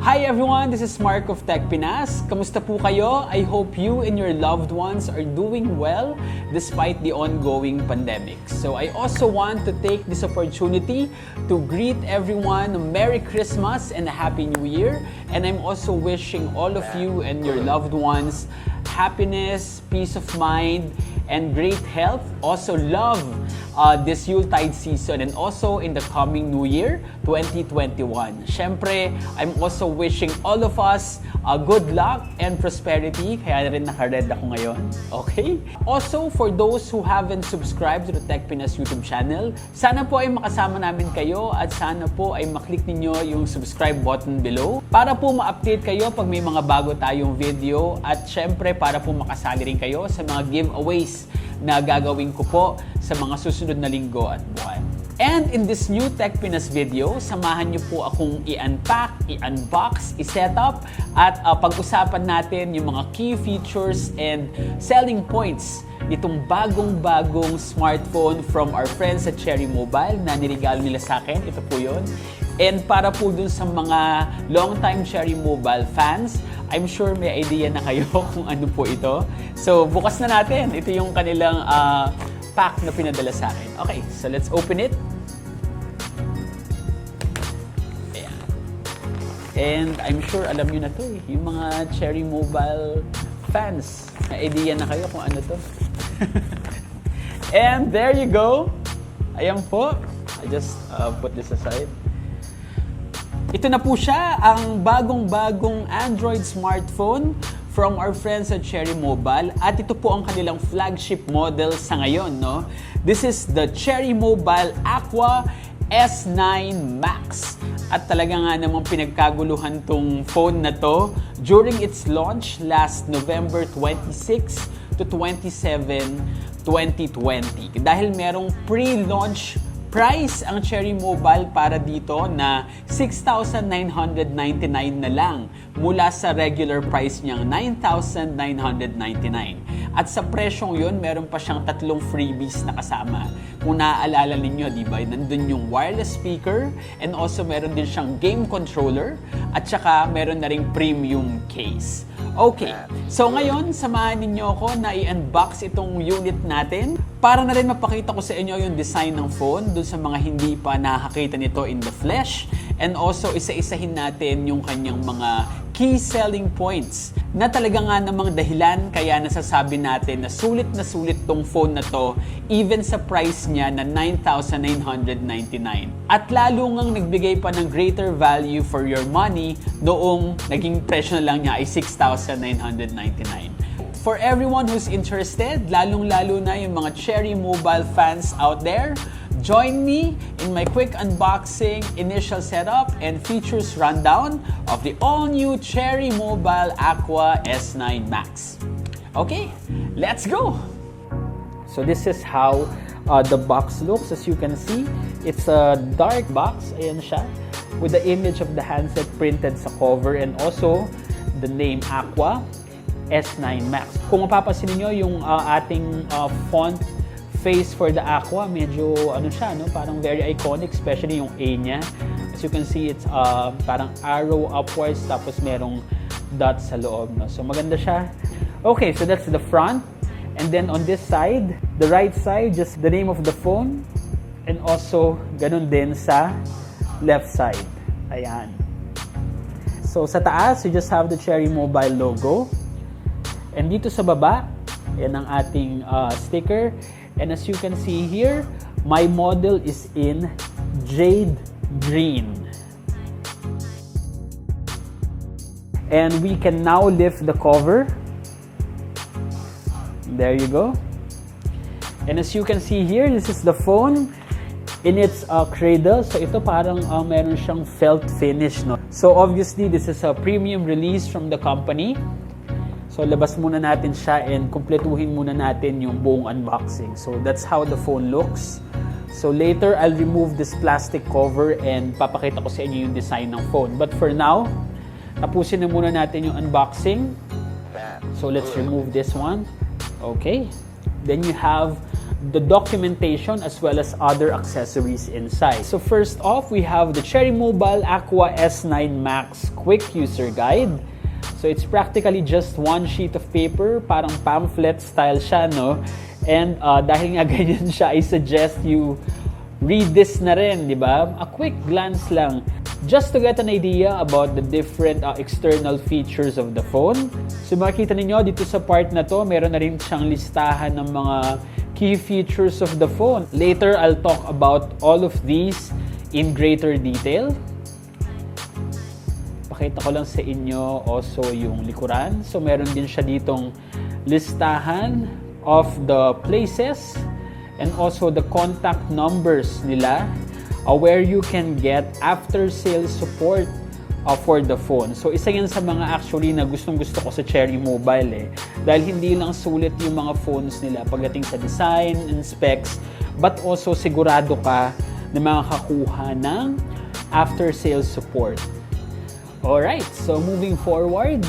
Hi everyone, this is Mark of TechPinas. Kamusta po kayo? I hope you and your loved ones are doing well despite the ongoing pandemic. So I also want to take this opportunity to greet everyone a Merry Christmas and a Happy New Year. And I'm also wishing all of you and your loved ones happiness, peace of mind, and great health. Also love this Yuletide season and also in the coming New Year, 2021. Syempre, I'm also wishing all of us good luck and prosperity. Kaya rin naka-red ako ngayon. Okay? Also, for those who haven't subscribed to the TechPinas YouTube channel, sana po ay makasama namin kayo at sana po ay maklik ninyo yung subscribe button below para po ma-update kayo pag may mga bago tayong video at syempre para po makasali rin kayo sa mga giveaways na gagawin ko po sa mga susunod na linggo at buwan. And in this new TechPinas video, samahan niyo po akong i-unpack, i-unbox, i-setup at pag-usapan natin yung mga key features and selling points nitong bagong-bagong smartphone from our friends at Cherry Mobile na nirigalo nila sa akin. Ito po yun. And para po dun sa mga long-time Cherry Mobile fans, I'm sure may idea na kayo kung ano po ito. So, bukas na natin. Ito yung kanilang pack na pinadala sa akin. Okay, so let's open it. Ayan. And I'm sure alam nyo na to eh. Yung mga Cherry Mobile fans, may idea na kayo kung ano to. And there you go. Ayan po. I just put this aside. Ito na po siya, ang bagong-bagong Android smartphone from our friends at Cherry Mobile. At ito po ang kanilang flagship model sa ngayon, no? This is the Cherry Mobile Aqua S9 Max. At talaga nga namang pinagkaguluhan tong phone na to during its launch last November 26 to 27, 2020. Dahil merong pre-launch price ang Cherry Mobile para dito na 6,999 na lang mula sa regular price niyang 9,999. At sa presyong yun, meron pa siyang 3 freebies na kasama. Kung naaalala ninyo, di ba? Nandun yung wireless speaker and also meron din siyang game controller at saka meron na ring premium case. Okay, so ngayon, samahan ninyo ako na i-unbox itong unit natin para na rin mapakita ko sa inyo yung design ng phone dun sa mga hindi pa nakakita nito in the flesh and also isa-isahin natin yung kanyang mga key selling points na talaga nga namang dahilan kaya nasasabi natin na sulit tong phone na to even sa price niya na 9,999. At lalo ngang nagbigay pa ng greater value for your money noong naging presyo na lang niya ay 6,999. For everyone who's interested, lalong-lalo na yung mga Cherry Mobile fans out there, join me in my quick unboxing, initial setup, and features rundown of the all-new Cherry Mobile Aqua S9 Max. Okay, let's go! So this is how the box looks. As you can see, it's a dark box, ayan siya, with the image of the handset printed sa cover and also the name Aqua S9 Max. Kung mapapansin niyo yung ating font face for the Aqua, medyo ano siya, no? Parang very iconic, especially yung A niya. As you can see, it's parang arrow upwards tapos merong dots sa loob, no? So maganda siya. Okay, so that's the front. And then on this side, the right side, just the name of the phone. And also, ganun din sa left side. Ayan. So sa taas, you just have the Cherry Mobile logo. And dito sa baba, yan ang ating sticker. And as you can see here, my model is in jade green. And we can now lift the cover. There you go. And as you can see here, this is the phone in its cradle. So ito parang meron siyang felt finish, no? So obviously, this is a premium release from the company. So, labas muna natin siya and kumpletuhin muna natin yung buong unboxing. So, that's how the phone looks. So, later, I'll remove this plastic cover and papakita ko sa inyo yung design ng phone. But for now, tapusin na muna natin yung unboxing. So, let's remove this one. Okay. Then you have the documentation as well as other accessories inside. So first off, we have the Cherry Mobile Aqua S9 Max Quick User Guide. So it's practically just one sheet of paper, parang pamphlet style siya, no? And dahil nga ganyan siya, I suggest you read this na rin, di ba? A quick glance lang, just to get an idea about the different external features of the phone. So makikita ninyo dito sa part na to, meron na rin siyang listahan ng mga key features of the phone. Later, I'll talk about all of these in greater detail. Pakita ko lang sa inyo also yung likuran. So meron din siya ditong listahan of the places and also the contact numbers nila where you can get after-sales support for the phone. So isa yan sa mga actually na gustong-gusto ko sa Cherry Mobile dahil hindi lang sulit yung mga phones nila pagdating sa design and specs, but also sigurado ka na makakakuha ng after-sales support. Alright, so moving forward,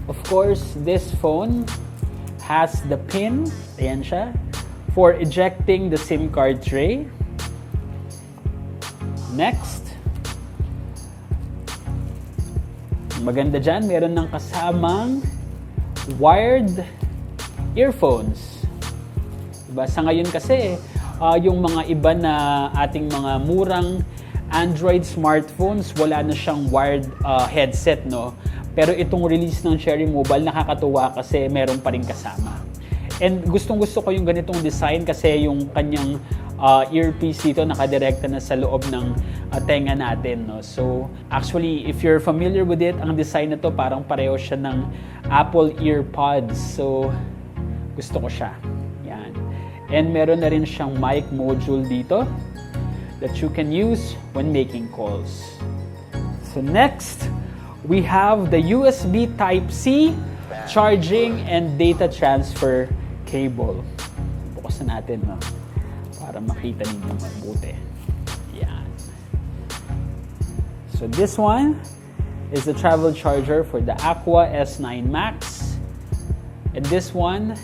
of course, this phone has the pin, ayan siya, for ejecting the SIM card tray. Next, maganda dyan, meron ng kasamang wired earphones. Diba? Sa ngayon kasi, yung mga iba na ating mga murang Android smartphones, wala na siyang wired headset, no? Pero itong release ng Cherry Mobile, nakakatuwa kasi meron pa rin kasama. And gustong-gusto ko yung ganitong design kasi yung kanyang earpiece dito nakadirekta na sa loob ng tenga natin, no? So, actually, if you're familiar with it, ang design na to parang pareho siya ng Apple EarPods. So, gusto ko siya. Yan. And meron na rin siyang mic module dito that you can use when making calls. So next, we have the USB Type-C charging and data transfer cable. Bukasan natin, no? Para makita ninyo mabuti. Yan. So this one is the travel charger for the Aqua S9 Max. And this one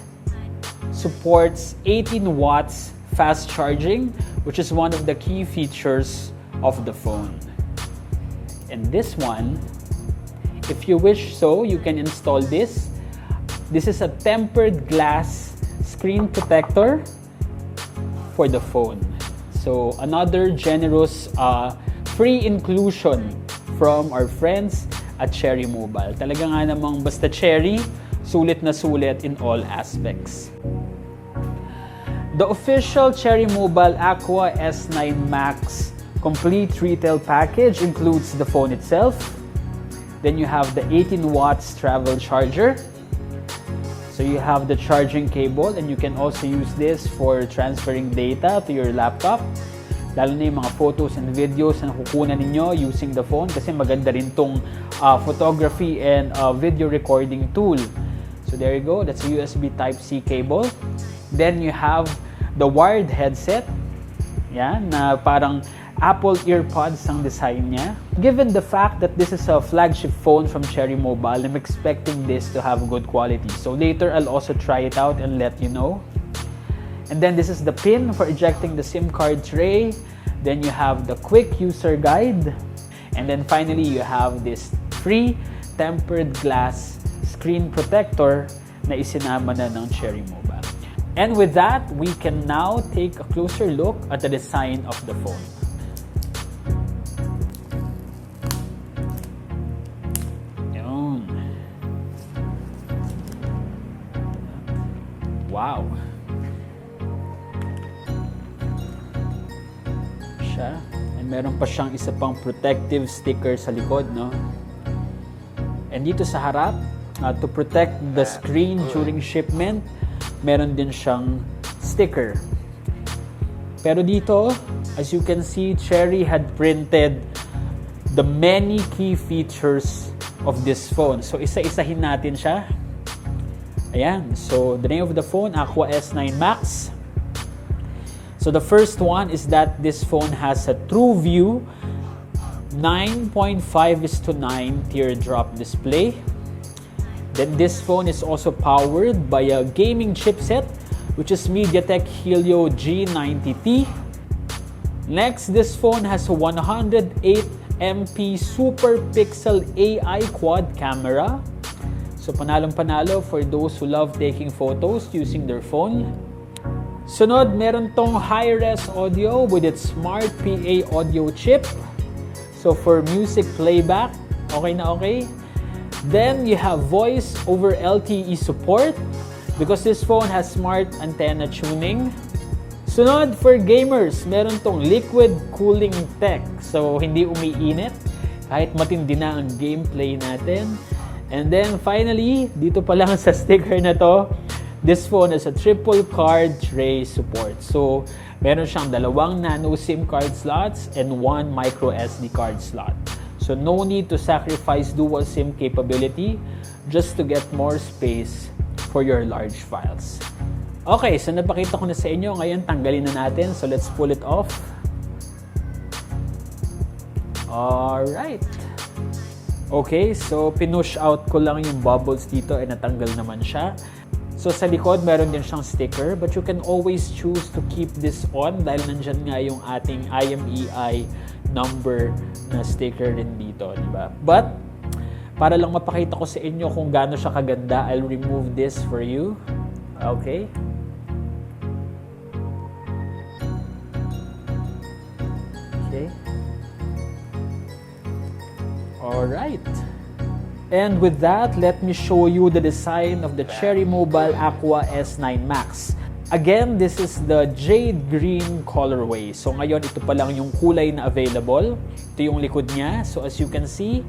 supports 18 watts fast charging, which is one of the key features of the phone. And this one, if you wish so, you can install this. This is a tempered glass screen protector for the phone. So another generous free inclusion from our friends at Cherry Mobile. Talaga nga namang basta Cherry, sulit na sulit in all aspects. The official Cherry Mobile Aqua S9 Max complete retail package includes the phone itself. Then you have the 18 watts travel charger. So you have the charging cable and you can also use this for transferring data to your laptop. Lalo na yung mga photos and videos na kukunan ninyo using the phone kasi maganda rin tong photography and video recording tool. So there you go, that's a USB Type-C cable. Then you have the wired headset, yan, na parang Apple EarPods ang design niya. Given the fact that this is a flagship phone from Cherry Mobile, I'm expecting this to have good quality. So later, I'll also try it out and let you know. And then this is the pin for ejecting the SIM card tray. Then you have the quick user guide. And then finally, you have this free tempered glass screen protector na isinama na ng Cherry Mobile. And with that, we can now take a closer look at the design of the phone. Yun. Wow. Siya. And meron pa siyang isa pang protective sticker sa likod, no? And dito sa harap, to protect the screen during shipment, meron din siyang sticker. Pero dito, as you can see, Cherry had printed the many key features of this phone. So, isa-isahin natin siya. Ayan. So, the name of the phone, Aqua S9 Max. So, the first one is that this phone has a true view 9.5:9 teardrop display. Then this phone is also powered by a gaming chipset which is MediaTek Helio G90T. Next, this phone has a 108MP Super Pixel AI quad camera. So panalong-panalo for those who love taking photos using their phone. Sunod, meron tong high-res audio with its Smart PA audio chip. So for music playback, okay na okay. Then you have voice over LTE support because this phone has smart antenna tuning. Sunod, for gamers, meron tong liquid cooling tech. So hindi umiinit kahit matindi na ang gameplay natin. And then finally, dito pa lang sa sticker na to, this phone has a triple card tray support. So, meron siyang 2 nano SIM card slots and 1 micro SD card slot. So, no need to sacrifice dual SIM capability just to get more space for your large files. Okay, so napakita ko na sa inyo. Ngayon, tanggalin na natin. So, let's pull it off. Alright. Okay, so pinush out ko lang yung bubbles dito and natanggal naman siya. So sa likod, meron din siyang sticker, but you can always choose to keep this on dahil nandyan nga yung ating IMEI number na sticker rin dito, di ba? But, para lang mapakita ko sa inyo kung gaano siya kaganda, I'll remove this for you. Okay? Okay. Alright. And with that, let me show you the design of the Cherry Mobile Aqua S9 Max. Again, this is the jade green colorway. So ngayon, ito pa lang yung kulay na available. Ito yung likod niya. So as you can see,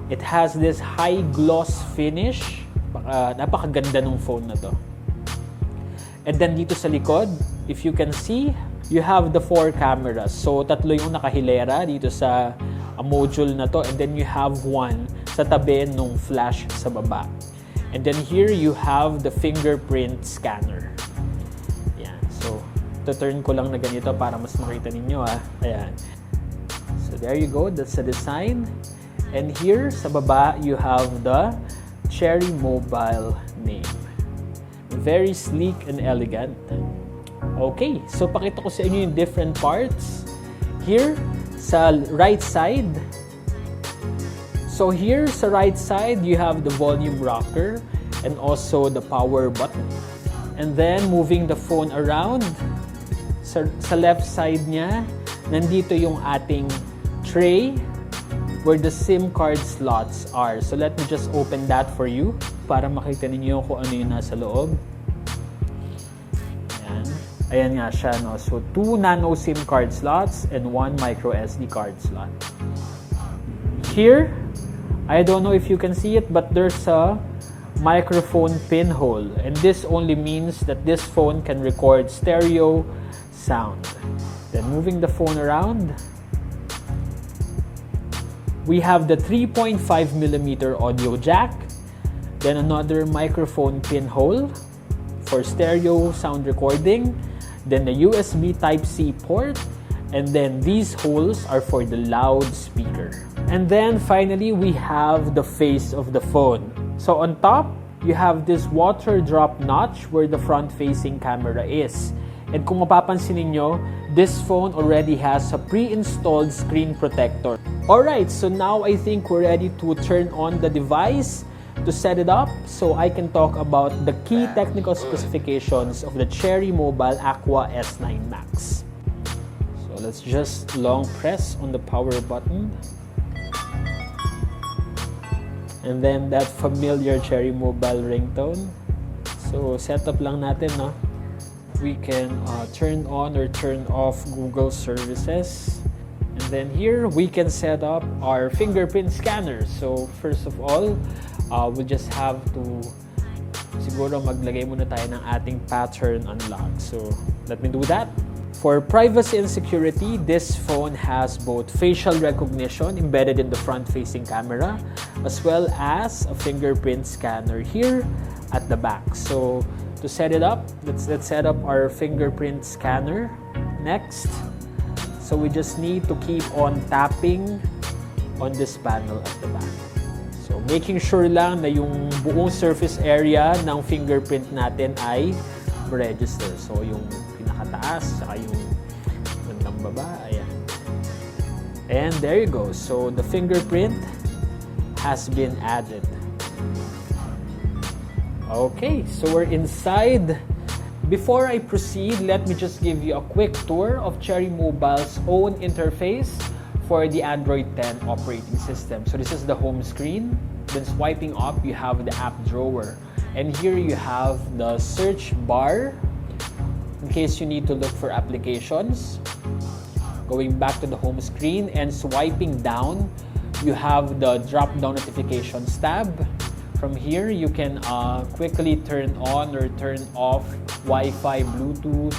it has this high gloss finish. Napakaganda ng phone na to. And then dito sa likod, if you can see, you have the 4 cameras. So tatlo yung nakahilera dito sa module na to. And then you have one sa tabi nung flash sa baba. And then here you have the fingerprint scanner. Ayan. So, turn ko lang na ganito para mas makita ninyo ha. Ayan. So, there you go. That's the design. And here sa baba, you have the Cherry Mobile name. Very sleek and elegant. Okay. So, pakita ko sa inyo yung different parts. Here, sa right side, so here sa right side, you have the volume rocker and also the power button. And then, moving the phone around, sa left side niya, nandito yung ating tray where the SIM card slots are. So let me just open that for you para makita ninyo kung ano yung nasa loob. Ayan. Ayan nga siya, no? So 2 nano SIM card slots and 1 micro SD card slot. Here, I don't know if you can see it, but there's a microphone pinhole. And this only means that this phone can record stereo sound. Then moving the phone around, we have the 3.5mm audio jack. Then another microphone pinhole for stereo sound recording. Then the USB Type-C port. And then these holes are for the loudspeaker. And then finally, we have the face of the phone. So on top, you have this water drop notch where the front-facing camera is. And kung mapapansin niyo, this phone already has a pre-installed screen protector. Alright, so now I think we're ready to turn on the device to set it up so I can talk about the key technical specifications of the Cherry Mobile Aqua S9 Max. So let's just long press on the power button. And then that familiar Cherry Mobile ringtone. So setup lang natin, no? We can turn on or turn off Google services. And then here, we can set up our fingerprint scanner. So first of all, we'll just have to siguro maglagay muna tayo ng ating pattern unlock. So let me do that. For privacy and security, this phone has both facial recognition embedded in the front-facing camera, as well as a fingerprint scanner here at the back. So to set it up, let's set up our fingerprint scanner next. So we just need to keep on tapping on this panel at the back. So making sure lang na yung buong surface area ng fingerprint natin ay register. So, yung pinakataas, saka yung bandang baba, ayan. And there you go. So, the fingerprint has been added. Okay, so we're inside. Before I proceed, let me just give you a quick tour of Cherry Mobile's own interface for the Android 10 operating system. So this is the home screen. Then swiping up, you have the app drawer. And here you have the search bar in case you need to look for applications. Going back to the home screen and swiping down, you have the drop-down notifications tab. From here, you can quickly turn on or turn off Wi-Fi, Bluetooth,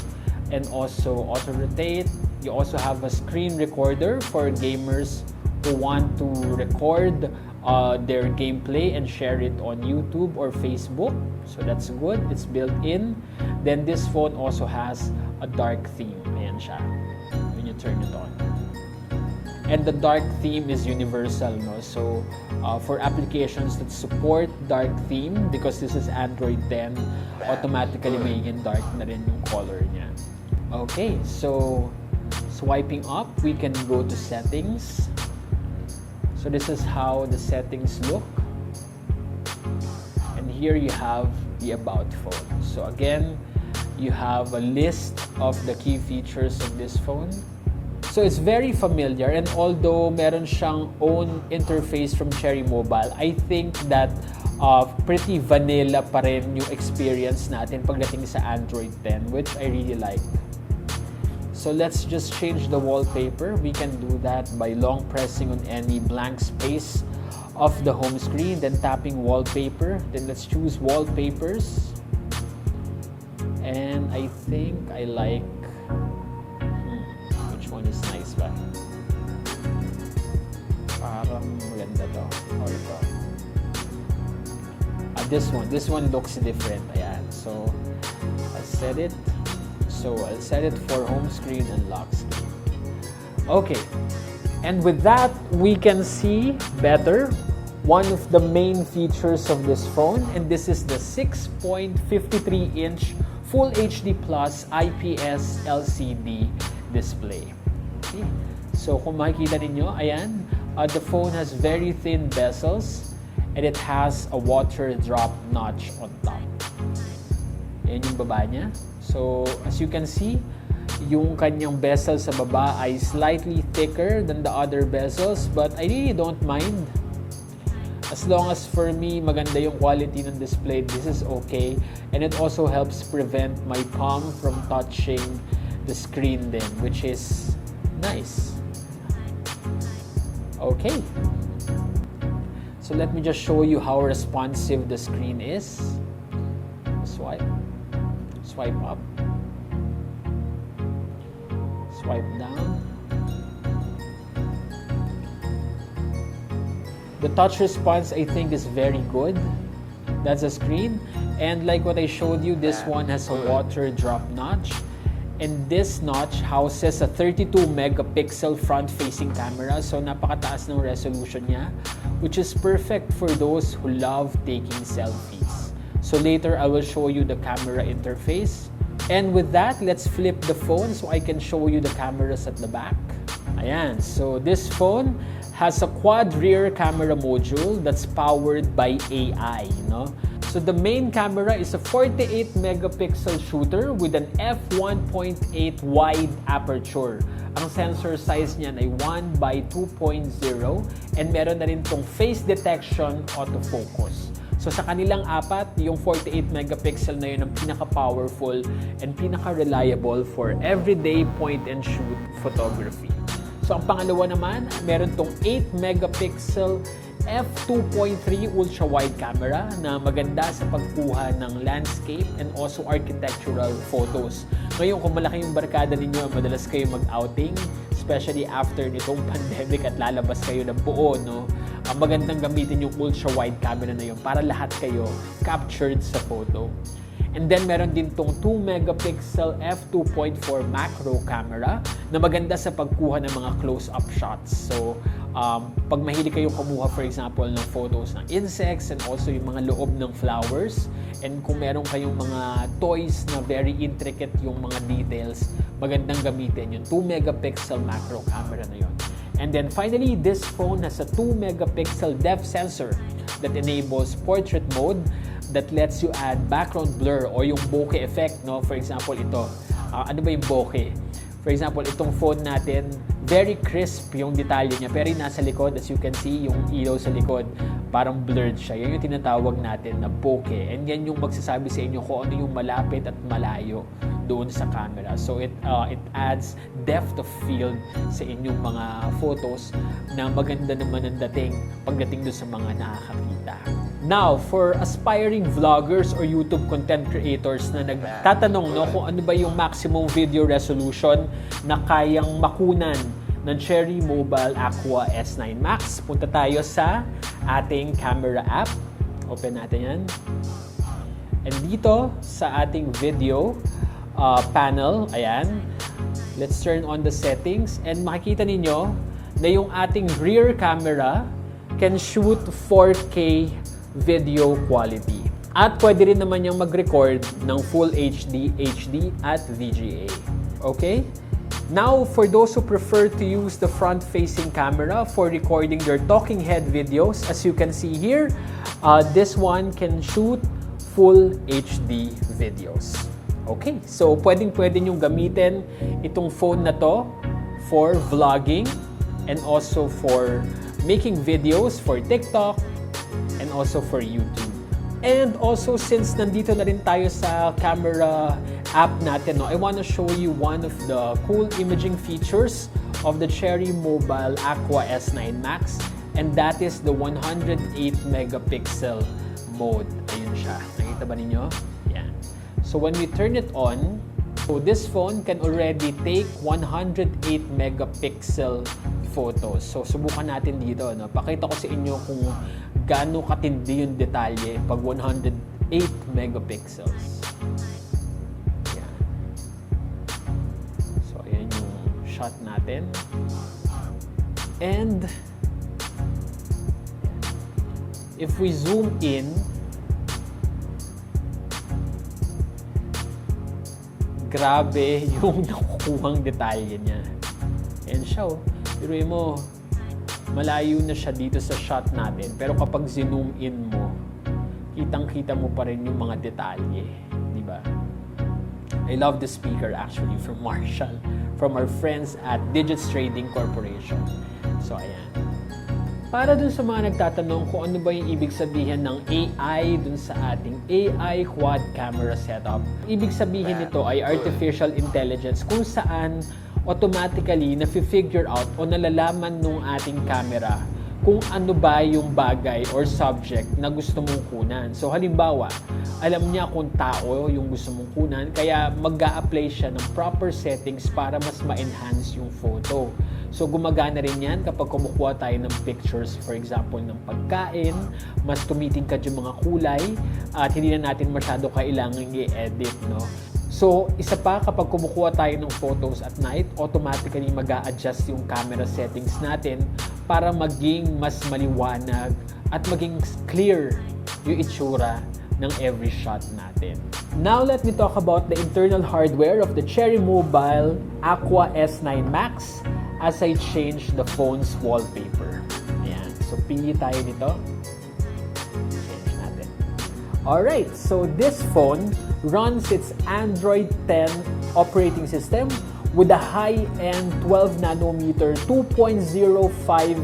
and also auto-rotate. You also have a screen recorder for gamers who want to record their gameplay and share it on YouTube or Facebook. So that's good. It's built in. Then this phone also has a dark theme. Ayan siya. When you turn it on. And the dark theme is universal, no? So, for applications that support dark theme, because this is Android 10, automatically magiging dark na rin yung color niya. Okay, so swiping up, we can go to settings. So this is how the settings look. And here you have the about phone. So again, you have a list of the key features of this phone. So it's very familiar, and although meron siyang own interface from Cherry Mobile, I think that pretty vanilla pa rin yung experience natin pagdating sa Android 10, which I really like. So let's just change the wallpaper. We can do that by long pressing on any blank space of the home screen, then tapping wallpaper. Then let's choose wallpapers. And I think I like one is nice ba? Parang maganda to. Or ito. This one looks different. Ayan. So, I'll set it. So, I'll set it for home screen and lock screen. Okay. And with that, we can see better one of the main features of this phone. And this is the 6.53-inch Full HD Plus IPS LCD display. So kung makikita ninyo, ayan, the phone has very thin bezels and it has a water drop notch on top. Ayan yung baba niya. So as you can see, yung kanyang bezel sa baba ay slightly thicker than the other bezels, but I really don't mind. As long as for me, maganda yung quality ng display, this is okay. And it also helps prevent my palm from touching the screen then, which is nice. Okay. So let me just show you how responsive the screen is. Swipe. Swipe up. Swipe down. The touch response, I think, is very good. That's a screen. And like what I showed you, this one has a water drop notch. And this notch houses a 32 megapixel front-facing camera. So napakataas ng resolution niya, which is perfect for those who love taking selfies. So later, I will show you the camera interface. And with that, let's flip the phone so I can show you the cameras at the back. Ayan, so this phone has a quad rear camera module that's powered by AI, you know? So the main camera is a 48 megapixel shooter with an f1.8 wide aperture. Ang sensor size niyan ay 1 by 2.0 and meron na rin tong face detection autofocus. So sa kanilang apat, yung 48 megapixel na yun ang pinaka-powerful and pinaka-reliable for everyday point-and-shoot photography. So ang pangalawa naman, meron tong 8 megapixel f2.3 ultra-wide camera na maganda sa pagkuha ng landscape and also architectural photos. Ngayon, kung malaki yung barkada ninyo, madalas kayo mag-outing, especially after nitong pandemic at lalabas kayo ng buo, no? Magandang gamitin yung ultra-wide camera na yun para lahat kayo captured sa photo. And then meron din tong 2 megapixel f2.4 macro camera na maganda sa pagkuha ng mga close-up shots. So, pag mahilig kayong kumuha, for example, ng photos ng insects and also yung mga loob ng flowers, and kung meron kayong mga toys na very intricate yung mga details, magandang gamitin yung 2 megapixel macro camera na yun. And then finally, this phone has a 2 megapixel depth sensor that enables portrait mode that lets you add background blur or yung bokeh effect, no? For example, ito. Ano ba yung bokeh? For example, itong phone natin, very crisp yung detalye niya, pero yung nasa likod, as you can see, yung ilaw sa likod, parang blurred siya. Yan yung tinatawag natin na bokeh. And yan yung magsasabi sa inyo kung ano yung malapit at malayo doon sa camera. So it adds depth of field sa inyong mga photos na maganda naman ang pagdating doon sa mga nakakakita. Now, for aspiring vloggers or YouTube content creators na nagtatanong, no, kung ano ba yung maximum video resolution na kayang makunan ng Cherry Mobile Aqua S9 Max, punta tayo sa ating camera app. Open natin yan. And dito sa ating video panel, ayan, let's turn on the settings and makikita ninyo na yung ating rear camera can shoot 4K video quality. At pwede rin naman yung mag-record ng Full HD, HD at VGA. Okay? Now, for those who prefer to use the front-facing camera for recording their talking head videos, as you can see here, this one can shoot Full HD videos. Okay, so pwedeng-pwede nyo gamitin itong phone na to for vlogging and also for making videos for TikTok and also for YouTube. And also, since nandito na rin tayo sa camera app natin, no, I want to show you one of the cool imaging features of the Cherry Mobile Aqua S9 Max, and that is the 108 megapixel mode. Ayun siya. Nakita ba ninyo? Yan. So when we turn it on, so this phone can already take 108 megapixel photos. So subukan natin dito, no? Pakita ko sa inyo kung gaano katindi yung detalye pag 108 megapixels. Yan. So ayan yung shot natin. And if we zoom in, grabe yung nakukuhang detalye niya. Ayan siya, oh. Piruin mo, malayo na siya dito sa shot natin. Pero kapag zoom in mo, kitang-kita mo pa rin yung mga detalye. Di ba? I love the speaker actually from Marshall, from our friends at Digits Trading Corporation. So, ayan. Para dun sa mga nagtatanong kung ano ba yung ibig sabihin ng AI dun sa ating AI quad camera setup. Ibig sabihin nito ay artificial intelligence kung saan automatically na-figure out o nalalaman nung ating camera kung ano ba yung bagay or subject na gusto mong kunan. So halimbawa, alam niya kung tao yung gusto mong kunan, kaya mag-a-apply siya ng proper settings para mas ma-enhance yung photo. So gumagana rin yan kapag kumukuha tayo ng pictures, for example, ng pagkain, mas tumitingkad yung mga kulay, at hindi na natin masyado kailangan i-edit, no? So, isa pa, kapag kumukuha tayo ng photos at night, automatically mag-a-adjust yung camera settings natin para maging mas maliwanag at maging clear yung itsura ng every shot natin. Now, let me talk about the internal hardware of the Cherry Mobile Aqua S9 Max as I change the phone's wallpaper. Ayan. So, pili tayo nito. Change natin. Alright, so this phone runs its Android 10 operating system with a high-end 12 nanometer 2.05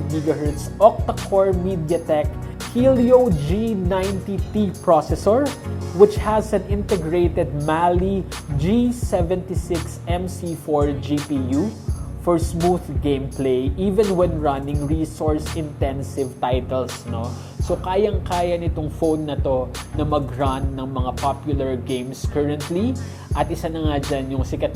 GHz octa-core MediaTek Helio G90T processor, which has an integrated Mali G76MC4 GPU for smooth gameplay even when running resource-intensive titles, no? So, kayang-kaya nitong phone na to na mag-run ng mga popular games currently. At isa na nga dyan yung sikat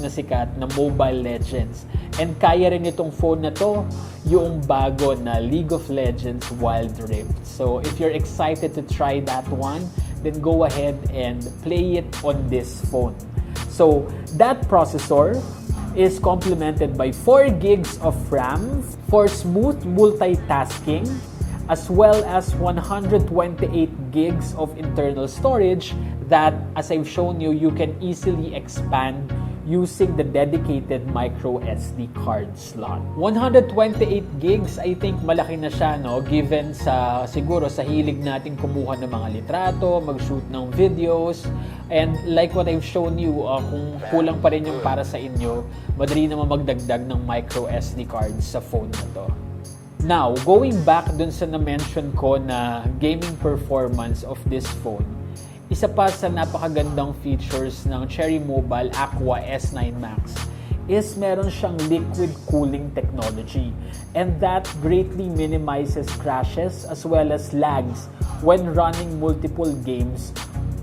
na Mobile Legends. And kaya rin itong phone na to yung bago na League of Legends Wild Rift. So, if you're excited to try that one, then go ahead and play it on this phone. So that processor is complemented by 4 gigs of RAM for smooth multitasking, as well as 128 gigs of internal storage that, as I've shown you, you can easily expand using the dedicated micro SD card slot. 128 gigs, I think malaki na siya, no? Given siguro sa hilig natin kumuha ng mga litrato, mag-shoot ng videos, and like what I've shown you, kung kulang pa rin yung para sa inyo, madali naman magdagdag ng micro SD card sa phone na to. Now, going back dun sa na-mention ko na gaming performance of this phone, isa pa sa napakagandang features ng Cherry Mobile Aqua S9 Max is meron siyang liquid cooling technology, and that greatly minimizes crashes as well as lags when running multiple games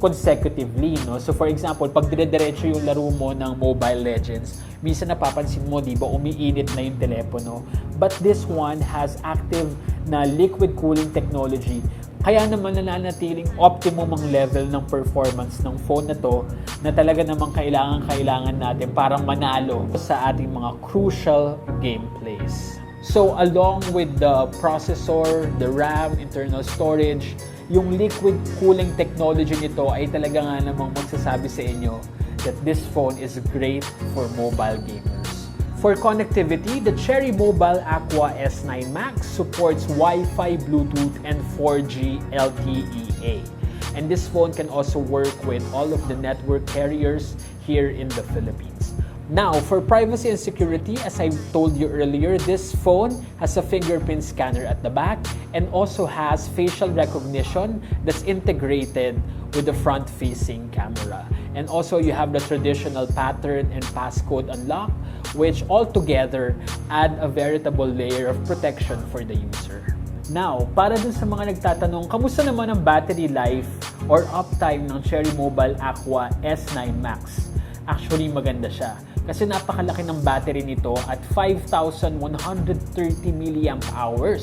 consecutively, no? So for example, pag dire-diretso yung laro mo ng Mobile Legends, minsan napapansin mo, di ba, umiinit na yung telepono. But this one has active na liquid cooling technology. Kaya naman nananatiling optimum ang level ng performance ng phone na to, na talaga namang kailangan natin para manalo sa ating mga crucial gameplays. So along with the processor, the RAM, internal storage, yung liquid cooling technology nito ay talaga nga namang magsasabi sa inyo that this phone is great for mobile gamers. For connectivity, the Cherry Mobile Aqua S9 Max supports Wi-Fi, Bluetooth, and 4G LTE-A. And this phone can also work with all of the network carriers here in the Philippines. Now, for privacy and security, as I told you earlier, this phone has a fingerprint scanner at the back and also has facial recognition that's integrated with the front-facing camera. And also, you have the traditional pattern and passcode unlock, which altogether add a veritable layer of protection for the user. Now, para dun sa mga nagtatanong, kamusta naman ang battery life or uptime ng Cherry Mobile Aqua S9 Max? Actually, maganda siya. Kasi napakalaki ng battery nito at 5,130 mAh.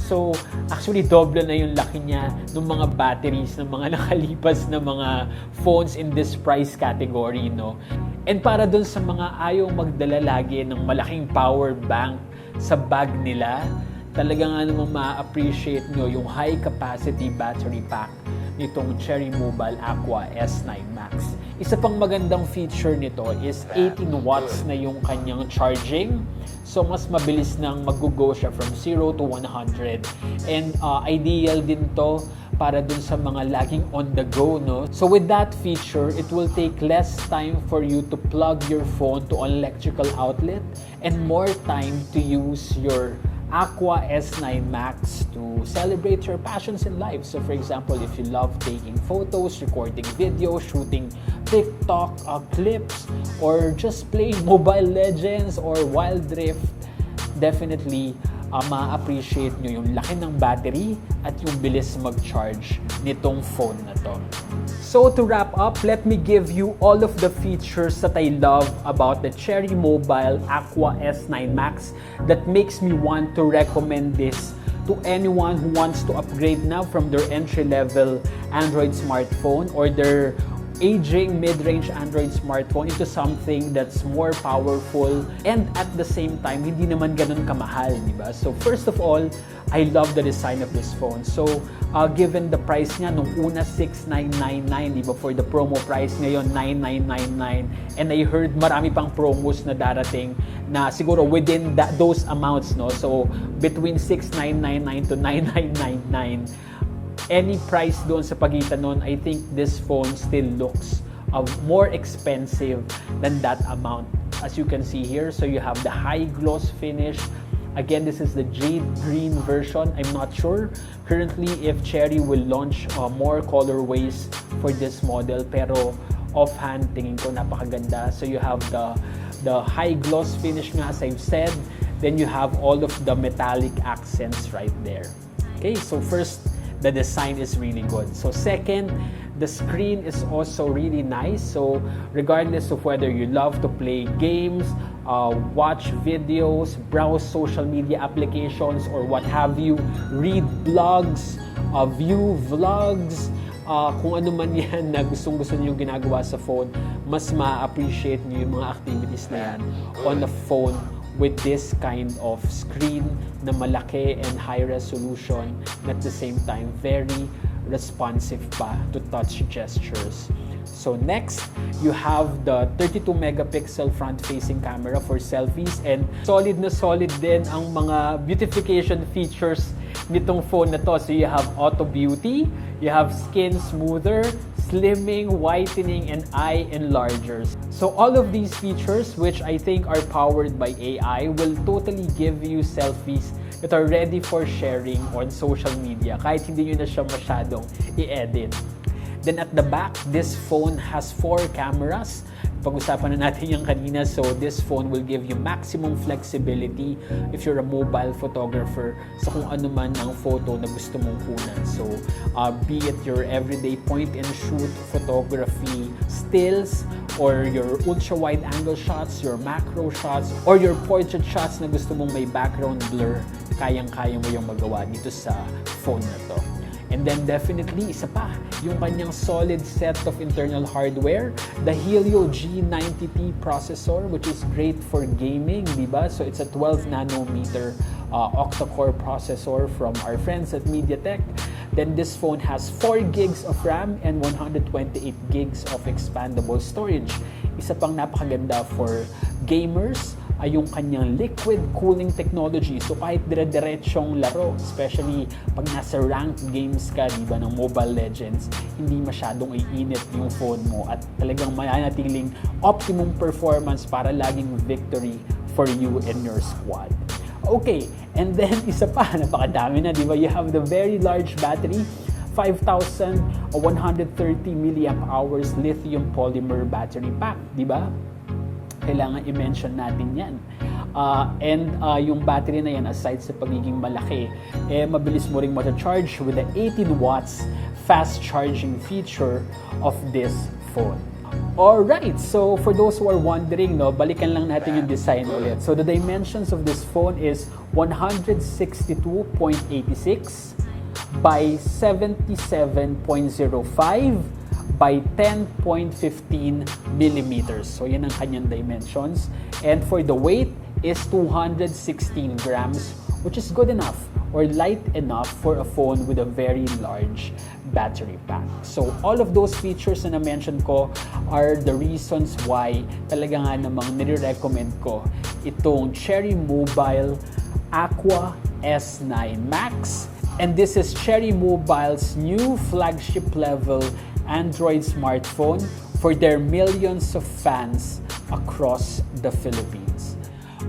So, actually, doble na yung laki niya ng mga batteries ng mga nakalipas na mga phones in this price category, no? And para dun sa mga ayaw magdala lagi ng malaking power bank sa bag nila, talaga nga naman ma-appreciate nyo yung high capacity battery pack nitong Cherry Mobile Aqua S9 Max. Isa pang magandang feature nito is 18 watts na yung kanyang charging. So, mas mabilis nang mag-go siya from 0 to 100. And ideal din to para dun sa mga laging on the go, no? So, with that feature, it will take less time for you to plug your phone to an electrical outlet and more time to use your Aqua S9 Max to celebrate your passions in life. So for example, if you love taking photos, recording videos, shooting TikTok clips, or just playing Mobile Legends or Wild Rift, definitely ma-appreciate nyo yung laki ng battery at yung bilis mag-charge nitong phone na to. So to wrap up, let me give you all of the features that I love about the Cherry Mobile Aqua S9 Max that makes me want to recommend this to anyone who wants to upgrade now from their entry-level Android smartphone or their aging mid-range Android smartphone into something that's more powerful and at the same time hindi naman ganun kamahal, di ba? So first of all, I love the design of this phone. So given the price niya nung una 6,999, di ba, for the promo price, ngayon 9,999, and I heard marami pang promos na darating na siguro within those amounts, no? So between 6,999 to 9,999, any price doon sa pagitan nun, I think this phone still looks more expensive than that amount. As you can see here, so you have the high gloss finish. Again, this is the jade green version. I'm not sure currently if Cherry will launch more colorways for this model, pero offhand, tingin ko napakaganda. So you have the high gloss finish nga, as I've said. Then you have all of the metallic accents right there. Okay, so first, the design is really good. So second, the screen is also really nice. So regardless of whether you love to play games, watch videos, browse social media applications, or what have you, read blogs, view vlogs, kung ano man yan na gustong-gusto niyo ginagawa sa phone, mas ma-appreciate niyo yung mga activities na yan on the phone with this kind of screen na malaki and high resolution, and at the same time, very responsive pa to touch gestures. So next, you have the 32 megapixel front-facing camera for selfies, and solid na solid din ang mga beautification features nitong phone na to. So you have auto beauty, you have skin smoother, slimming, whitening, and eye enlargers. So all of these features, which I think are powered by AI, will totally give you selfies that are ready for sharing on social media kahit hindi nyo na siya masyadong i-edit. Then at the back, this phone has 4 cameras. Pag-usapan na natin yung kanina. So this phone will give you maximum flexibility if you're a mobile photographer sa kung ano man ang photo na gusto mong kunan. So be it your everyday point and shoot photography stills, or your ultra-wide angle shots, your macro shots, or your portrait shots na gusto mong may background blur, kayang-kaya mo yung magawa dito sa phone na to. And then definitely, isa pa, yung kanyang solid set of internal hardware, the Helio G90T processor, which is great for gaming, di ba? So it's a 12 nanometer octa-core processor from our friends at MediaTek. Then this phone has 4 gigs of RAM and 128 gigs of expandable storage. Isa pang napakaganda for gamers ay yung kanyang liquid cooling technology. So kahit dire-diretsyong laro, especially pag nasa ranked games ka, di ba, ng Mobile Legends, hindi masyadong iinit yung phone mo at talagang mananatiling optimum performance para laging victory for you and your squad. Okay, and then isa pa, napakadami na, di ba? You have the very large battery, 5,130 milliamp hours lithium polymer battery pack, di ba? Kailangan i-mention natin yan. And yung battery na yan, aside sa pagiging malaki, mabilis mo ring ma-charge with the 18 watts fast charging feature of this phone. Alright, so for those who are wondering, no, balikan lang natin yung design ulit. So the dimensions of this phone is 162.86 by 77.05 by 10.15 millimeters. So yan ang kanyang dimensions. And for the weight is 216 grams, which is good enough or light enough for a phone with a very large battery pack. So all of those features na na-mention ko are the reasons why talaga nga namang nire-recommend ko itong Cherry Mobile Aqua S9 Max. And this is Cherry Mobile's new flagship level Android smartphone for their millions of fans across the Philippines.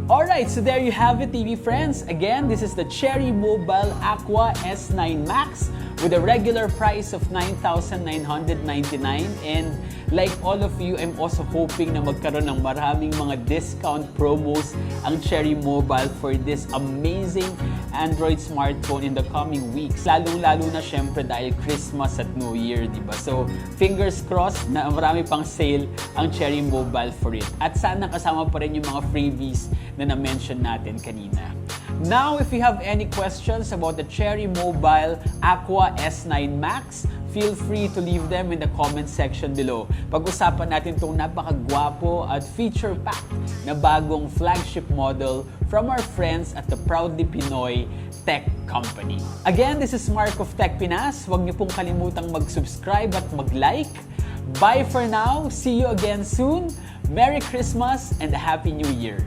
Alright, so there you have it, TV friends. Again, this is the Cherry Mobile Aqua S9 Max with a regular price of 9,999, and like all of you, I'm also hoping na magkaroon ng maraming mga discount promos ang Cherry Mobile for this amazing Android smartphone in the coming weeks. Lalong-lalo na syempre dahil Christmas at New Year, di ba? So, fingers crossed na marami pang sale ang Cherry Mobile for it. At sana kasama pa rin yung mga freebies na na-mention natin kanina. Now, if you have any questions about the Cherry Mobile Aqua S9 Max, feel free to leave them in the comment section below. Pag-usapan natin itong napakagwapo at feature-packed na bagong flagship model from our friends at the Proudly Pinoy Tech Company. Again, this is Mark of TechPinas. Huwag niyo pong kalimutang mag-subscribe at mag-like. Bye for now. See you again soon. Merry Christmas and a Happy New Year.